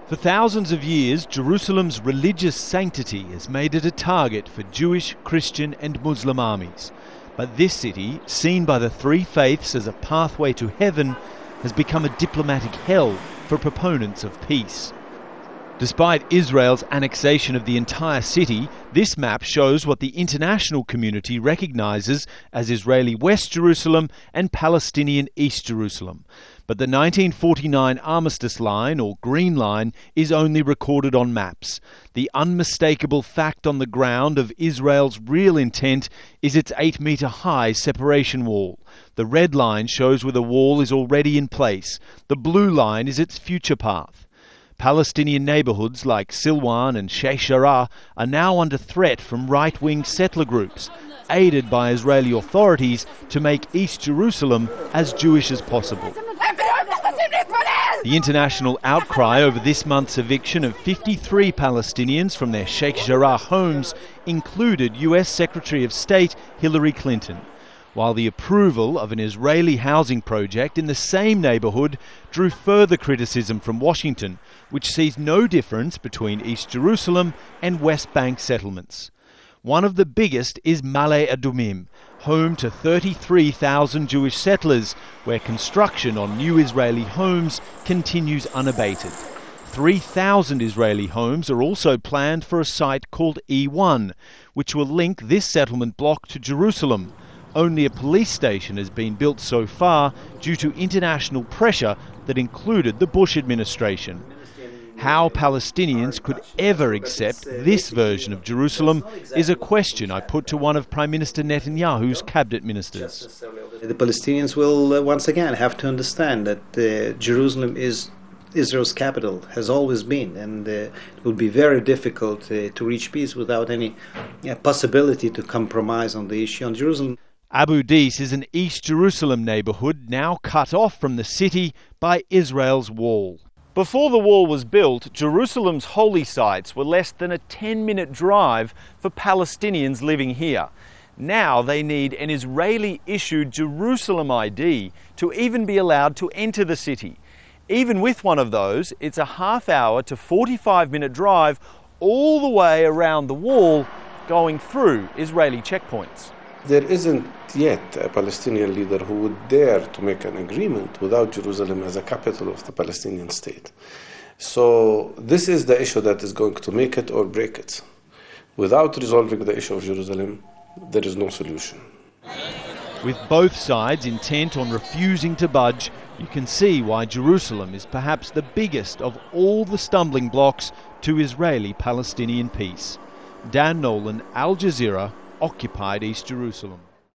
For thousands of years, Jerusalem's religious sanctity has made it a target for Jewish, Christian and Muslim armies. But this city, seen by the three faiths as a pathway to heaven, has become a diplomatic hell for proponents of peace. Despite Israel's annexation of the entire city, this map shows what the international community recognizes as Israeli West Jerusalem and Palestinian East Jerusalem. But the 1949 Armistice Line, or Green Line, is only recorded on maps. The unmistakable fact on the ground of Israel's real intent is its 8-metre-high separation wall. The red line shows where the wall is already in place. The blue line is its future path. Palestinian neighbourhoods like Silwan and Sheikh Jarrah are now under threat from right-wing settler groups, aided by Israeli authorities to make East Jerusalem as Jewish as possible. The international outcry over this month's eviction of 53 Palestinians from their Sheikh Jarrah homes included US Secretary of State Hillary Clinton, while the approval of an Israeli housing project in the same neighbourhood drew further criticism from Washington, which sees no difference between East Jerusalem and West Bank settlements. One of the biggest is Ma'ale Adumim, home to 33,000 Jewish settlers, where construction on new Israeli homes continues unabated. 3,000 Israeli homes are also planned for a site called E1, which will link this settlement block to Jerusalem. Only a police station has been built so far due to international pressure that included the Bush administration. How Palestinians could ever accept this version of Jerusalem is a question I put to one of Prime Minister Netanyahu's cabinet ministers. The Palestinians will once again have to understand that Jerusalem is Israel's capital, has always been, and it will be very difficult to reach peace without any possibility to compromise on the issue on Jerusalem. Abu Dis is an East Jerusalem neighbourhood now cut off from the city by Israel's wall. Before the wall was built, Jerusalem's holy sites were less than a 10-minute drive for Palestinians living here. Now they need an Israeli-issued Jerusalem ID to even be allowed to enter the city. Even with one of those, it's a half-hour to 45-minute drive all the way around the wall, going through Israeli checkpoints. There isn't yet a Palestinian leader who would dare to make an agreement without Jerusalem as a capital of the Palestinian state. So this is the issue that is going to make it or break it. Without resolving the issue of Jerusalem, there is no solution. With both sides intent on refusing to budge, you can see why Jerusalem is perhaps the biggest of all the stumbling blocks to Israeli-Palestinian peace. Dan Nolan, Al Jazeera, occupied East Jerusalem.